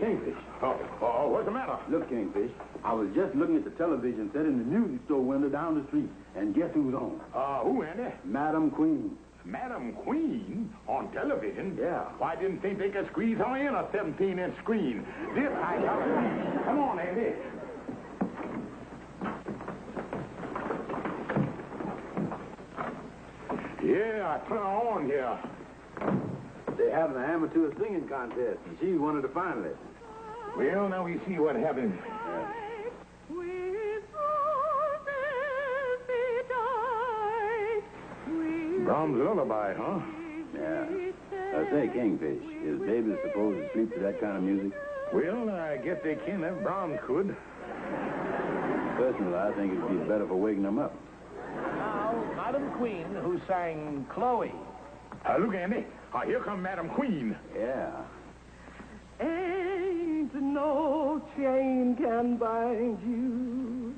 Kingfish. Oh, what's the matter? Look, Kingfish, I was just looking at the television set in the music store window down the street, and guess who's on? Who, Andy? Madam Queen. Madam Queen on television? Yeah. Why didn't think they could squeeze her in a 17-inch screen? This I gotta see. Come on, Andy. Yeah, I put her on here. They're having an amateur singing contest, and she's one of the finalists. Well, now we see what happens. Brahms' lullaby, huh? Yeah. I say, Kingfish, is babies supposed to sleep to that kind of music? Well, I guess they can if Brahms could. Personally, I think it'd be better for waking them up. Now, Madam Queen, who sang Chloe. Look, Andy. Here come Madam Queen. Yeah. Ain't no chain can bind you.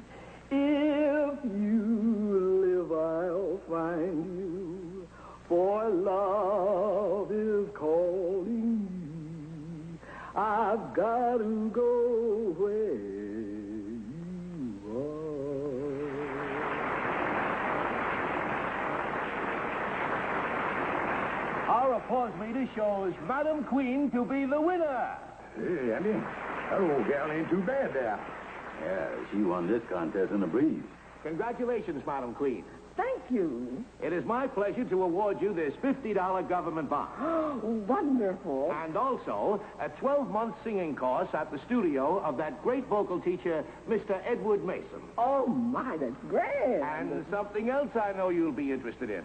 If you live, I'll find you. For love is calling you. I've got to go where you are. Our applause meter shows Madam Queen to be the winner. Hey, Andy. That old gal ain't too bad there. Yeah, she won this contest in a breeze. Congratulations, Madam Queen. Thank you. It is my pleasure to award you this $50 government bond. Wonderful. And also a 12-month singing course at the studio of that great vocal teacher, Mr. Edward Mason. Oh, my, that's great. And something else I know you'll be interested in.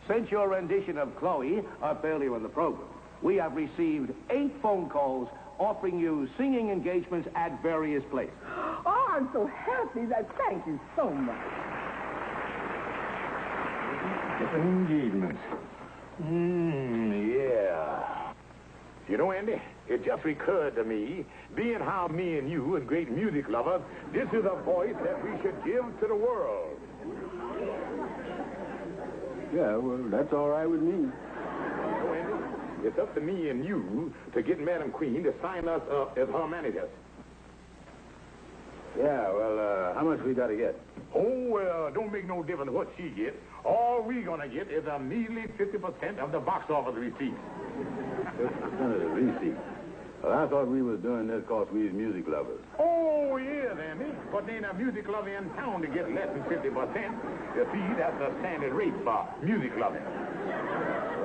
Since your rendition of Chloe up earlier in the program, we have received 8 phone calls offering you singing engagements at various places. Oh, I'm so happy. Thank you so much. Different engagements. Yeah. You know, Andy, it just recurred to me, being how me and you are great music lovers, this is a voice that we should give to the world. Yeah, well, that's all right with me. You know, Andy, it's up to me and you to get Madam Queen to sign us up as her managers. Yeah, well, how much we got to get? Oh, well, don't make no difference what she gets. All we gonna get is a measly 50% of the box office receipt. 50% of the receipt. Well, I thought we was doing this because we was music lovers. Oh, yeah, Andy. But there ain't a music lover in town to get less than 50%. You see, that's the standard rate for music loving.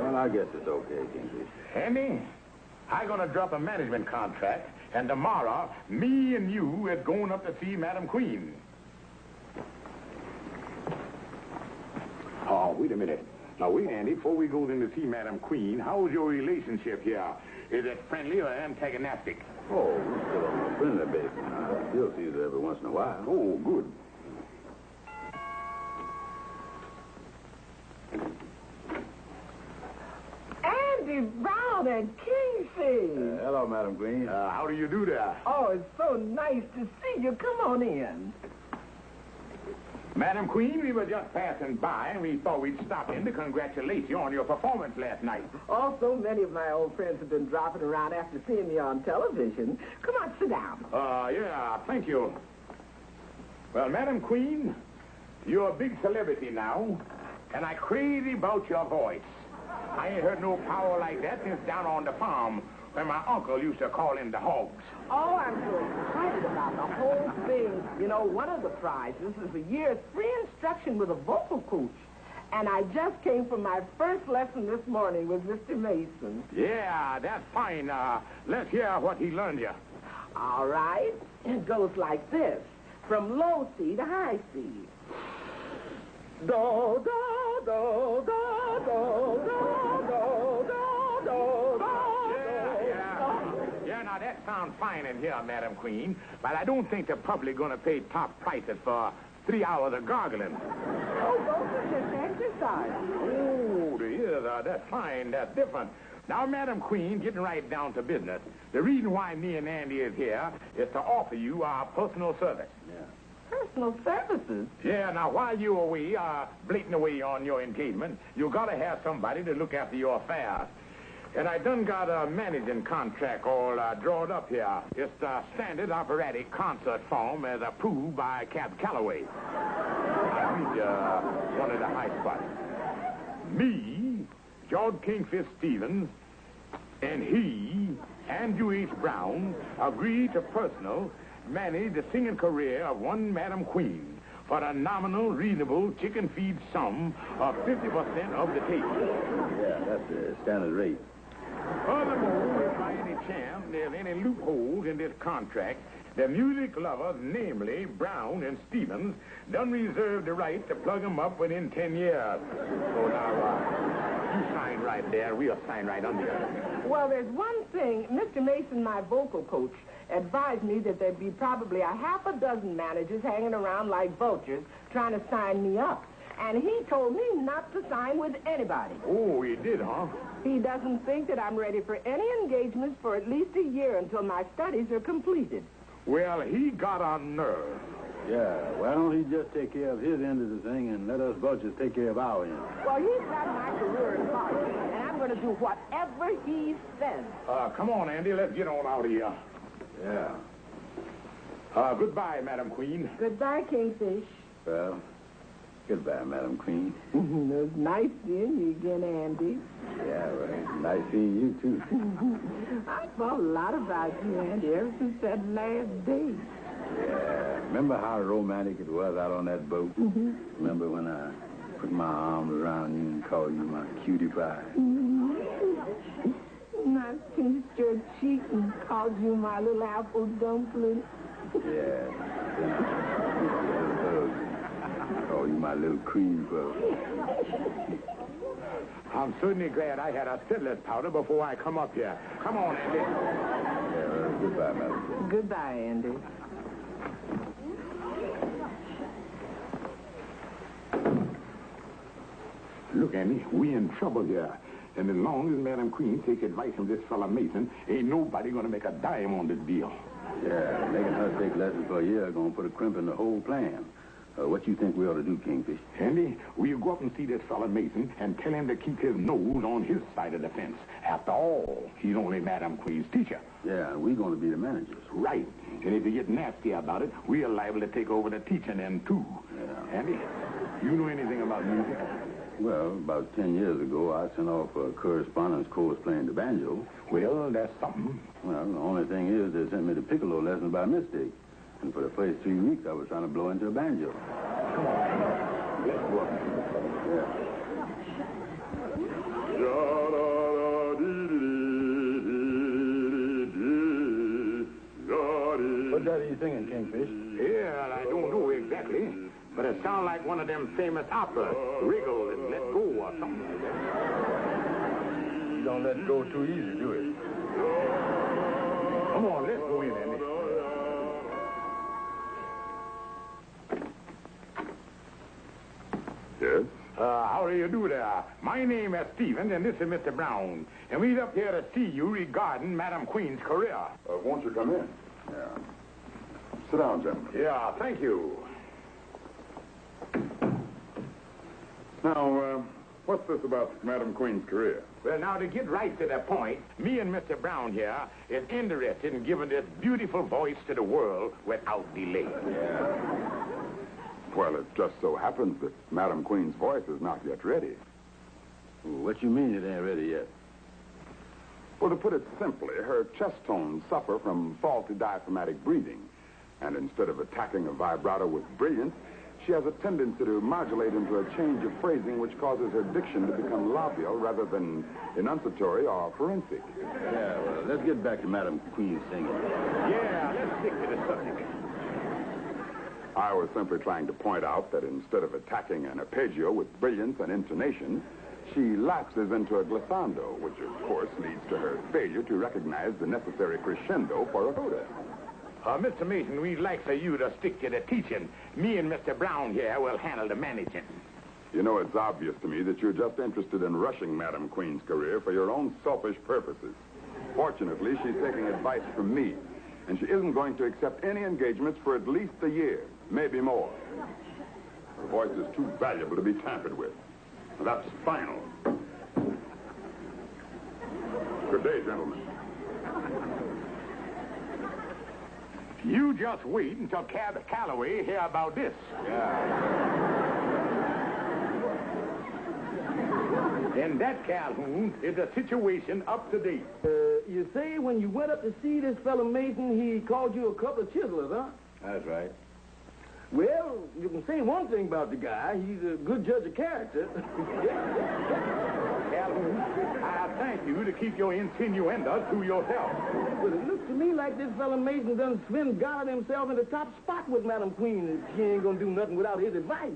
Well, I guess it's okay, Kingfish. Andy, I'm gonna drop a management contract, and tomorrow, me and you is going up to see Madam Queen. Oh, wait a minute. Now, wait, Andy, before we go in to see Madam Queen, how's your relationship here? Is it friendly or antagonistic? Oh, we're still on a friendly basis. I still see her every once in a while. Oh, good. Andy Brown and Kingfish. Hello, Madam Queen. How do you do there? Oh, it's so nice to see you. Come on in. Madam Queen, we were just passing by, and we thought we'd stop in to congratulate you on your performance last night. Oh, so many of my old friends have been dropping around after seeing me on television. Come on, sit down. Yeah, thank you. Well, Madam Queen, you're a big celebrity now, and I'm crazy about your voice. I ain't heard no power like that since down on the farm, where my uncle used to call in the hogs. Oh, I'm so excited about the whole thing. You know, one of the prizes is a year's free instruction with a vocal coach. And I just came from my first lesson this morning with Mr. Mason. Yeah, that's fine. Let's hear what he learned you. All right. It goes like this. From low C to high C. Do, do, do, do, do, do, do, do, do, do. Yeah, now that sounds fine in here, Madam Queen, but I don't think the public gonna pay top prices for 3 hours of gargling. Oh, those are just exercise. Oh, that's fine. That's different. Now, Madam Queen, getting right down to business, the reason why me and Andy is here is to offer you our personal service. Yeah. Personal services? Yeah, now, while you're away, blading away on your engagement, you gotta have somebody to look after your affairs. And I done got a managing contract all drawn up here. It's the standard operatic concert form as approved by Cap Calloway. I'll read you one of the high spots. Me, George Kingfish Stevens, and he, Andrew H. Brown, agree to personal manage the singing career of one Madam Queen for a nominal, reasonable chicken feed sum of 50% of the take. Yeah, that's the standard rate. Furthermore, if by any chance there's any loopholes in this contract, the music lovers, namely Brown and Stevens, done reserve the right to plug them up within 10 years. So now, you sign right there. We'll sign right under you. Well, there's one thing. Mr. Mason, my vocal coach, advised me that there'd be probably a half a dozen managers hanging around like vultures trying to sign me up. And he told me not to sign with anybody. Oh, he did, huh? He doesn't think that I'm ready for any engagements for at least a year until my studies are completed. Well, he got on nerve. Yeah, why don't he just take care of his end of the thing and let us vultures take care of our end? Well, he's got my career in heart, and I'm going to do whatever he says. Come on, Andy. Let's get on out of here. Yeah. Goodbye, Madam Queen. Goodbye, Kingfish. Well, goodbye, Madam Queen. It was nice seeing you again, Andy. Yeah, well, nice seeing you, too. I thought a lot about you, Andy, ever since that last day. Yeah, remember how romantic it was out on that boat? Mm-hmm. Remember when I put my arms around you and called you my cutie pie? And I pinched your cheek and called you my little apple dumpling. Yeah, then I gave you a little hug. Called you my little cream puff. I'm certainly glad I had a settler's powder before I come up here. Come on, Andy. Yeah, well, goodbye, Madam. Goodbye, Andy. Look, Andy, we in trouble here. And as long as Madam Queen takes advice from this fella Mason, ain't nobody gonna make a dime on this deal. Yeah, making her take lessons for a year gonna put a crimp in the whole plan. What you think we ought to do, Kingfish? Andy, we'll go up and see this fella Mason and tell him to keep his nose on his side of the fence. After all, he's only Madam Queen's teacher. Yeah, we're gonna be the managers. Right. And if you get nasty about it, we're liable to take over the teaching end, too. Yeah. Andy, you know anything about music? Well, about 10 years ago, I sent off a correspondence course playing the banjo. Well, that's something. Well, the only thing is they sent me the piccolo lesson by mistake. And for the first 3 weeks, I was trying to blow into a banjo. Come on, let's go up. What are you singing, Kingfish? Yeah, I don't know exactly, but it sounds like one of them famous operas, Wriggle and Let Go or something like that. You don't let go too easy, do it? Come on, let's go in, Andy. Yes? How do you do there? My name is Stevens, and this is Mr. Brown. And we're up here to see you regarding Madam Queen's career. Won't you come in? Yeah. Sit down, gentlemen. Yeah, thank you. Now, what's this about Madam Queen's career? Well, now, to get right to the point, me and Mr. Brown here is interested in giving this beautiful voice to the world without delay. Yeah. Well, it just so happens that Madam Queen's voice is not yet ready. What you mean it ain't ready yet? Well, to put it simply, her chest tones suffer from faulty diaphragmatic breathing. And instead of attacking a vibrato with brilliance, she has a tendency to modulate into a change of phrasing which causes her diction to become labial rather than enunciatory or forensic. Yeah, well, let's get back to Madam Queen's singing. Yeah, let's stick to the subject. I was simply trying to point out that instead of attacking an arpeggio with brilliance and intonation, she lapses into a glissando, which of course leads to her failure to recognize the necessary crescendo for a coda. Mr. Mason, we'd like for you to stick to the teaching. Me and Mr. Brown here will handle the managing. You know, it's obvious to me that you're just interested in rushing Madam Queen's career for your own selfish purposes. Fortunately, she's taking advice from me, and she isn't going to accept any engagements for at least a year, maybe more. Her voice is too valuable to be tampered with. That's final. Good day, gentlemen. You just wait until Calloway hear about this. And that, Calhoun, is a situation up to date. You say when you went up to see this fellow Mason, he called you a couple of chiselers, huh? That's right. Well, you can say one thing about the guy. He's a good judge of character. Calhoun, I thank you to keep your insinuendos to yourself. But it looks to me like this fellow Mason done Sven-Goddard himself in the top spot with Madam Queen. She ain't gonna do nothing without his advice.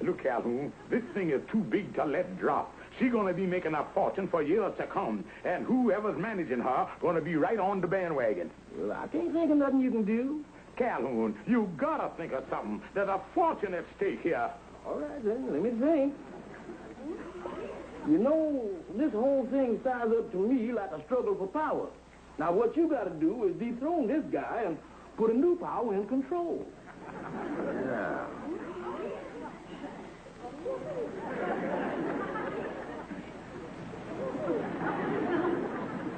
Look, Calhoun, this thing is too big to let drop. She's going to be making a fortune for years to come, and whoever's managing her going to be right on the bandwagon. Well, I can't think of nothing you can do. Calhoun, you got to think of something. There's a fortune at stake here. All right, then, let me think. You know, this whole thing sounds up to me like a struggle for power. Now, what you got to do is dethrone this guy and put a new power in control. Yeah.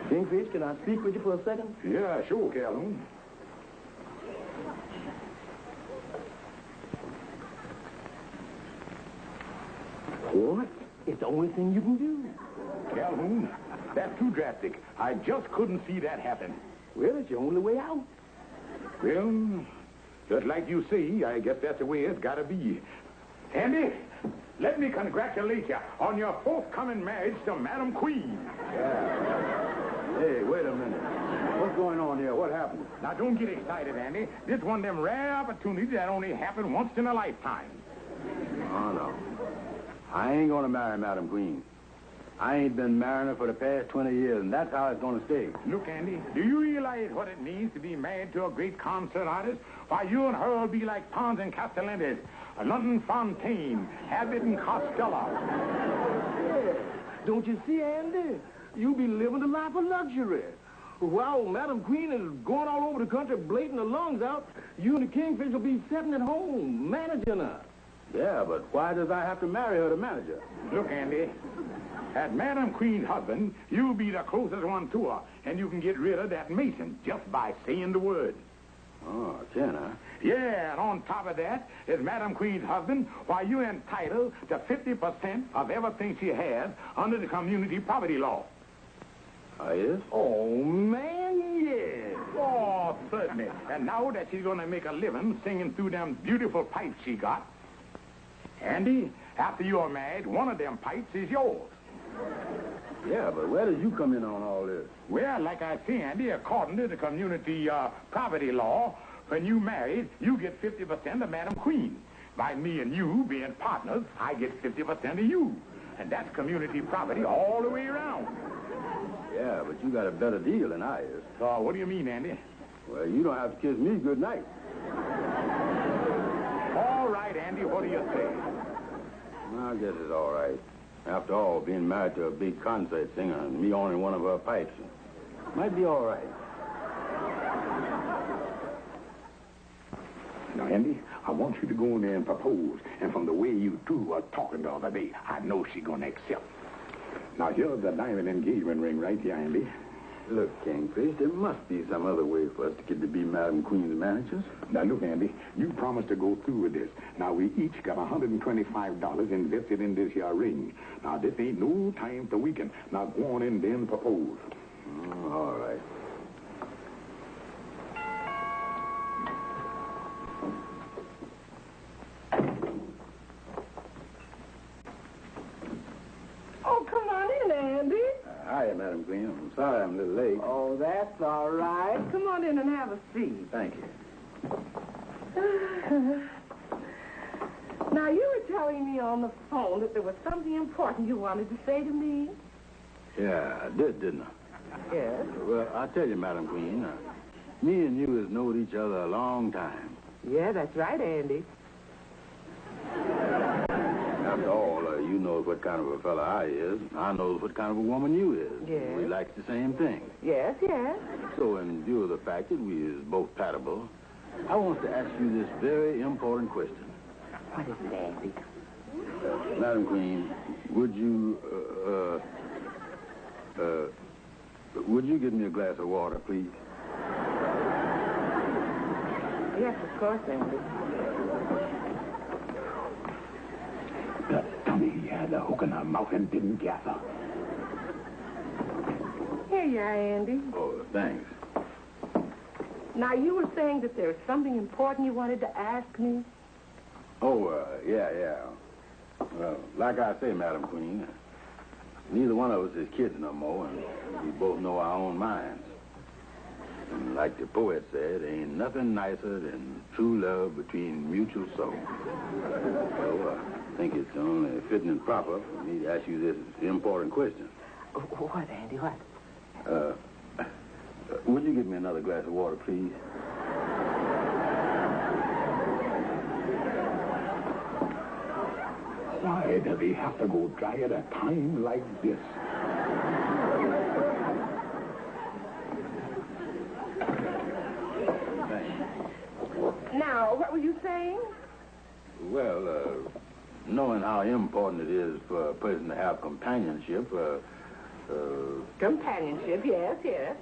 Kingfish, can I speak with you for a second? Yeah, sure, Calhoun. What? It's the only thing you can do. Calhoun, that's too drastic. I just couldn't see that happen. Well, it's your only way out. Well, just like you say, I guess that's the way it's got to be. Andy, let me congratulate you on your forthcoming marriage to Madam Queen. Hey, wait a minute. What's going on here? What happened? Now, don't get excited, Andy. This is one of them rare opportunities that only happen once in a lifetime. Oh, no. I ain't going to marry Madam Queen. I ain't been marrying her for the past 20 years, and that's how it's going to stay. Look, Andy, do you realize what it means to be married to a great concert artist? Why, you and her will be like Pons and Castellantis, London Fontaine, Abbott and Costello. Yeah. Don't you see, Andy? You be living the life of luxury. While Madam Queen is going all over the country blading her lungs out, you and the Kingfish will be sitting at home managing her. Yeah, but why does I have to marry her to manage her? Look, Andy, as Madam Queen's husband, you'll be the closest one to her, and you can get rid of that Mason just by saying the word. Oh, can I? Yeah, and on top of that, as Madam Queen's husband, why, you're entitled to 50% of everything she has under the community property law. Yes? Oh, man, yes. Oh, certainly. And now that she's going to make a living singing through them beautiful pipes she got, Andy, after you're married, one of them pipes is yours. Yeah, but where did you come in on all this? Well, like I say, Andy, according to the community property law, when you married, you get 50% of Madam Queen. By me and you being partners, I get 50% of you. And that's community property all the way around. Yeah, but you got a better deal than I is. What do you mean, Andy? Well, you don't have to kiss me good night. All right, Andy, what do you say? Well, I guess it's all right. After all, being married to a big concert singer and me owning one of her pipes might be all right. Now, Andy, I want you to go in there and propose. And from the way you two were talking the other day, I know she's going to accept. Now, here's the diamond engagement ring right here, Andy. Look, Kingfish, there must be some other way for us to get to be Madam Queen's managers. Now, look, Andy, you promised to go through with this. Now, we each got $125 invested in this here ring. Now, this ain't no time to weaken. Now, go on in there and propose. All right. Oh, come on in, Andy. Hiya, Madam Queen. I'm sorry I'm a little late. Oh, that's all right. Come on in and have a seat. Thank you. Now, you were telling me on the phone that there was something important you wanted to say to me. Yeah, I did, didn't I? Yes. Well, I'll tell you, Madam Queen, me and you has known each other a long time. Yeah, that's right, Andy. After all, you knows what kind of a fella I is. I knows what kind of a woman you is. Yes. We likes the same thing. Yes, yes. So in view of the fact that we is both compatible, I want to ask you this very important question. What is it, Andy? Madam Queen, would you, Would you give me a glass of water, please? Yes, of course, Andy. The dummy had a hook in her mouth and didn't gather. Here you are, Andy. Oh, thanks. Now, you were saying that there's something important you wanted to ask me? Oh, yeah. Well, like I say, Madam Queen, neither one of us is kids no more, and we both know our own minds. And like the poet said, ain't nothing nicer than true love between mutual souls. So I think it's only fitting and proper for me to ask you this important question. What, Andy, what? Would you give me another glass of water, please? Why does he have to go dry at a time like this? Thanks. Now, what were you saying? Well, knowing how important it is for a person to have companionship, Companionship, yes.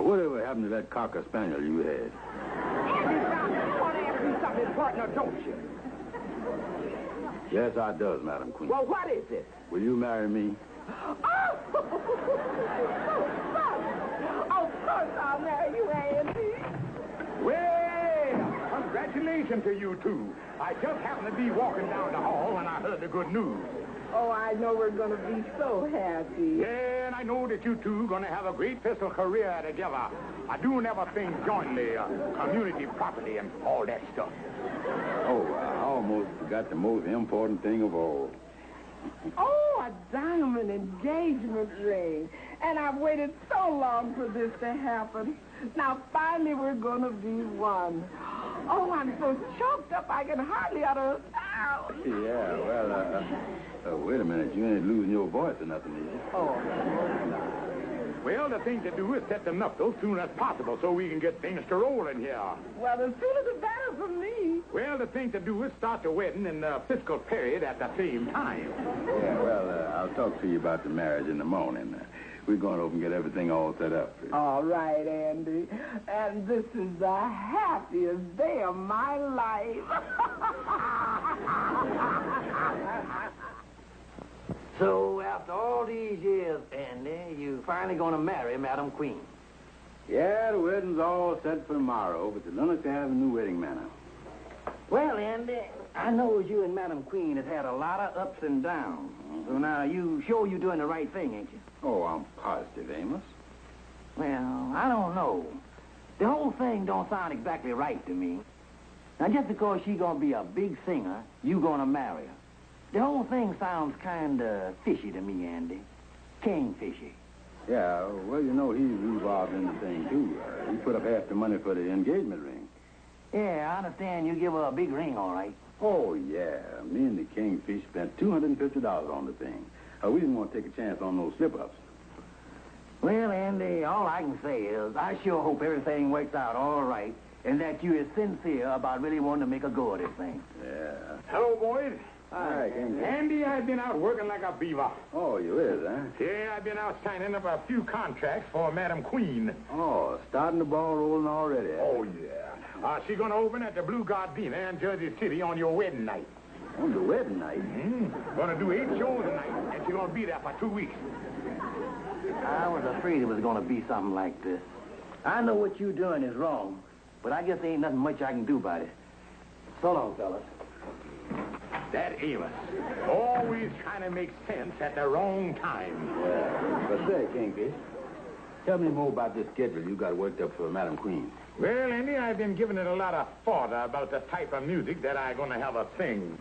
whatever happened to that cocker spaniel you had? Andy, you want to ask me something important, or don't you? Yes, I does, Madam Queen. Well, what is it? Will you marry me? Oh, of course I'll marry you, Andy. Well, congratulations to you two. I just happened to be walking down the hall when I heard the good news. Oh, I know we're going to be so happy. Yeah, and I know that you two are going to have a great pistol career together. I do never think jointly, community property and all that stuff. Oh, I almost forgot the most important thing of all. Oh, a diamond engagement ring. And I've waited so long for this to happen. Now, finally, we're going to be one. Oh, I'm so choked up I can hardly utter a sound. Yeah, well, wait a minute. You ain't losing your voice or nothing, is you? Oh, Well, the thing to do is set them up as soon as possible so we can get things to rolling here. well, the sooner the better for me. Well, the thing to do is start the wedding in the fiscal period at the same time. Yeah, well, I'll talk to you about the marriage in the morning. We're going over and get everything all set up. All right, Andy. And this is the happiest day of my life. So, after all these years, Andy, you finally going to marry Madam Queen. Yeah, the wedding's all set for tomorrow, but the Lunnocks have a new wedding manner. Well, Andy, I know you and Madam Queen have had a lot of ups and downs. So now, you sure you're doing the right thing, ain't you? Oh, I'm positive, Amos. Well, I don't know. The whole thing don't sound exactly right to me. Now, just because she's going to be a big singer, you going to marry her. The whole thing sounds kind of fishy to me, Andy. Kingfishy. Yeah, well, you know, he's involved in the thing, too. He put up half the money for the engagement ring. Yeah, I understand you give her a big ring, all right. Oh, yeah. Me and the Kingfish spent $250 on the thing. We didn't want to take a chance on those slip-ups. Well, Andy, all I can say is I sure hope everything works out all right and that you is sincere about really wanting to make a go of this thing. Yeah. Hello, boys. Hi, Kingfish. Andy, I've been out working like a beaver. Oh, you is, huh? Yeah, I've been out signing up a few contracts for Madam Queen. Oh, starting the ball rolling already. Oh, yeah. She's going to open at the Blue Gardenia in Jersey City on your wedding night. On the wedding night? Going to do 8 shows a night, and she's going to be there for 2 weeks. I was afraid it was going to be something like this. I know what you're doing is wrong, but I guess there ain't nothing much I can do about it. So long, fellas. That Amos. Always trying to make sense at the wrong time. Yeah. But say, Kingfish, tell me more about this schedule you got worked up for Madam Queen. Well, Andy, I've been giving it a lot of thought about the type of music that I'm going to have her sing.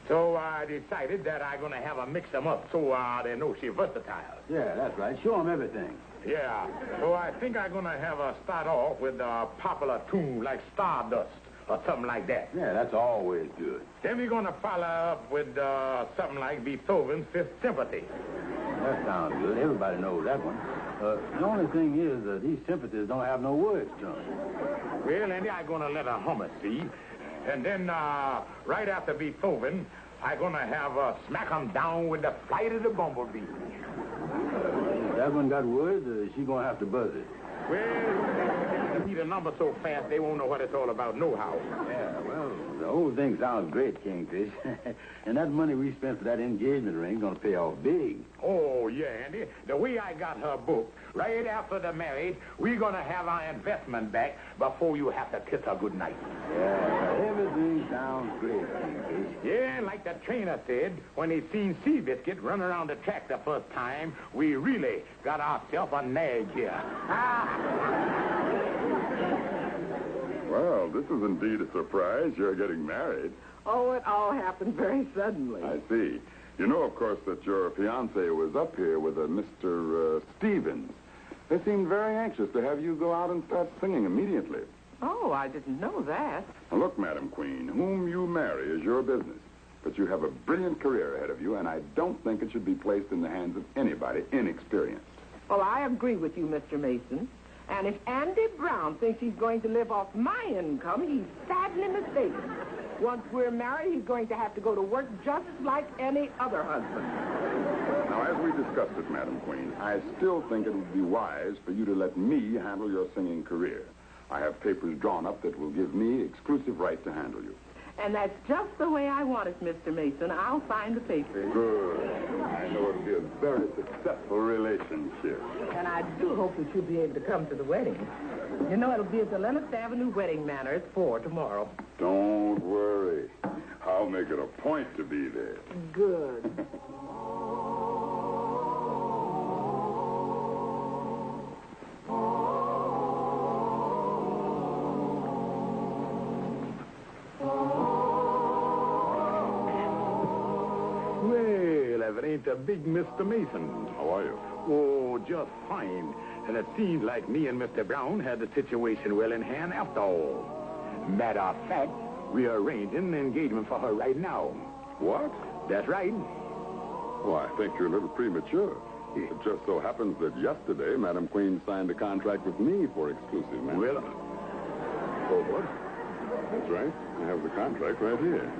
So I decided that I'm going to have her mix them up so they know she's versatile. Yeah, that's right. Show them everything. Yeah. So I think I'm going to have her start off with a popular tune like Stardust or something like that. Yeah, that's always good. Then we're going to follow up with something like Beethoven's Fifth Symphony. That sounds good. Everybody knows that one. The only thing is these symphonies don't have no words to them. Well, Andy, I'm going to let her hum it, see? And then right after Beethoven, I'm gonna have smack 'em down with the flight of the bumblebee. That one got words, she gonna have to buzz it. Well, you need a number so fast they won't know what it's all about nohow. Yeah, well, the whole thing sounds great, Kingfish. And that money we spent for that engagement ring gonna pay off big. Oh, yeah, Andy. The way I got her booked, right after the marriage, we're gonna have our investment back before you have to kiss her goodnight. Yeah, everything sounds great, Kingfish. Yeah, like the trainer said, when he seen Seabiscuit run around the track the first time, we really got ourselves a nag here. Well, this is indeed a surprise. You're getting married. Oh, it all happened very suddenly. I see. You know, of course, that your fiancé was up here with a Mr. Stevens. They seemed very anxious to have you go out and start singing immediately. Oh, I didn't know that. Now, look, Madam Queen, whom you marry is your business. But you have a brilliant career ahead of you, and I don't think it should be placed in the hands of anybody inexperienced. Well, I agree with you, Mr. Mason. And if Andy Brown thinks he's going to live off my income, he's sadly mistaken. Once we're married, he's going to have to go to work just like any other husband. Now, as we discussed it, Madam Queen, I still think it would be wise for you to let me handle your singing career. I have papers drawn up that will give me exclusive right to handle you. And that's just the way I want it, Mr. Mason. I'll sign the papers. Good. I know it'll be a very successful relationship. And I do hope that you'll be able to come to the wedding. You know, it'll be at the Lennox Avenue Wedding Manor at 4 tomorrow. Don't worry. I'll make it a point to be there. Good. Well, if it ain't the big Mr. Mason. How are you? Oh, just fine. And it seems like me and Mr. Brown had the situation well in hand after all. Matter of fact, we are arranging an engagement for her right now. What? That's right. Well, I think you're a little premature. It just so happens that yesterday, Madam Queen signed a contract with me for exclusive marriage. Well, Oh, what? That's right. I have the contract right here.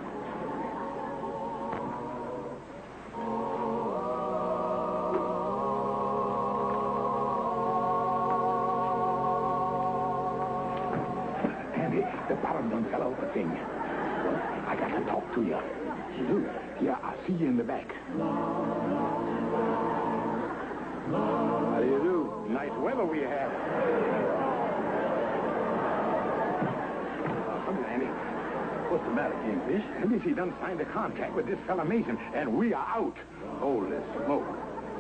Andy, the bottom done fell out the thing. I got to talk to you. You do? Yeah, I'll see you in the back. How do you do? Nice weather we have. Andy, What's the matter, Kingfish? Andy, she done signed a contract with this fella Mason, and we are out. Holy smoke.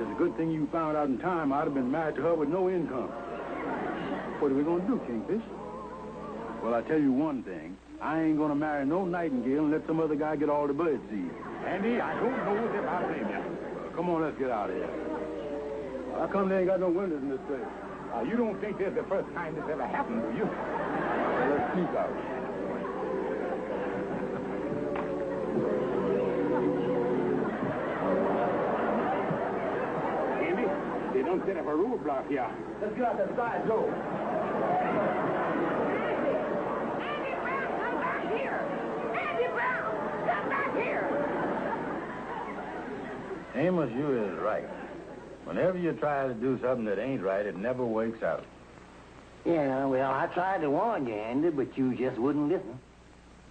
It's a good thing you found out in time. I'd have been married to her with no income. What are we going to do, Kingfish? Well, I tell you one thing. I ain't going to marry no nightingale and let some other guy get all the bird seed. Andy, I don't know if I blame you. Come on, let's get out of here. How come they ain't got no windows in this place? You don't think this is the first time this ever happened, do you? Well, let's sneak out. Andy, they don't set up a roadblock here. Let's get out that side door. Andy Brown, come back here! Andy Brown, come back here! Amos, you is right. Whenever you try to do something that ain't right, it never works out. Yeah, well, I tried to warn you, Andy, but you just wouldn't listen.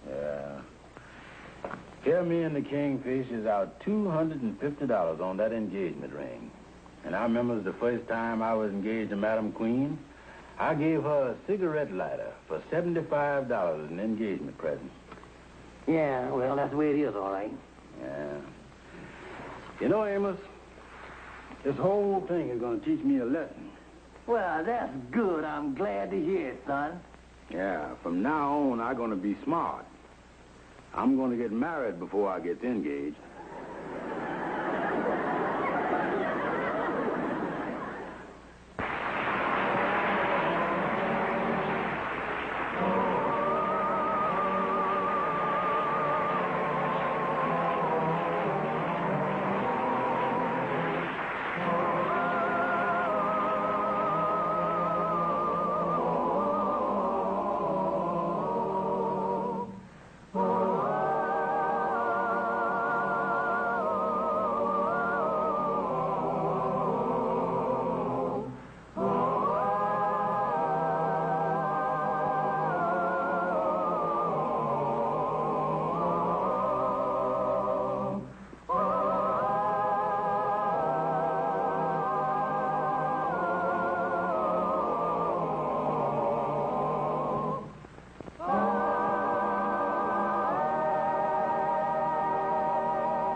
Yeah. Here, me and the Kingfish is out $250 on that engagement ring. And I remember the first time I was engaged to Madam Queen, I gave her a cigarette lighter for $75 as an engagement present. Yeah, well, that's the way it is, all right. Yeah. You know, Amos, this whole thing is going to teach me a lesson. Well, that's good. I'm glad to hear it, son. Yeah, from now on, I'm going to be smart. I'm going to get married before I get engaged,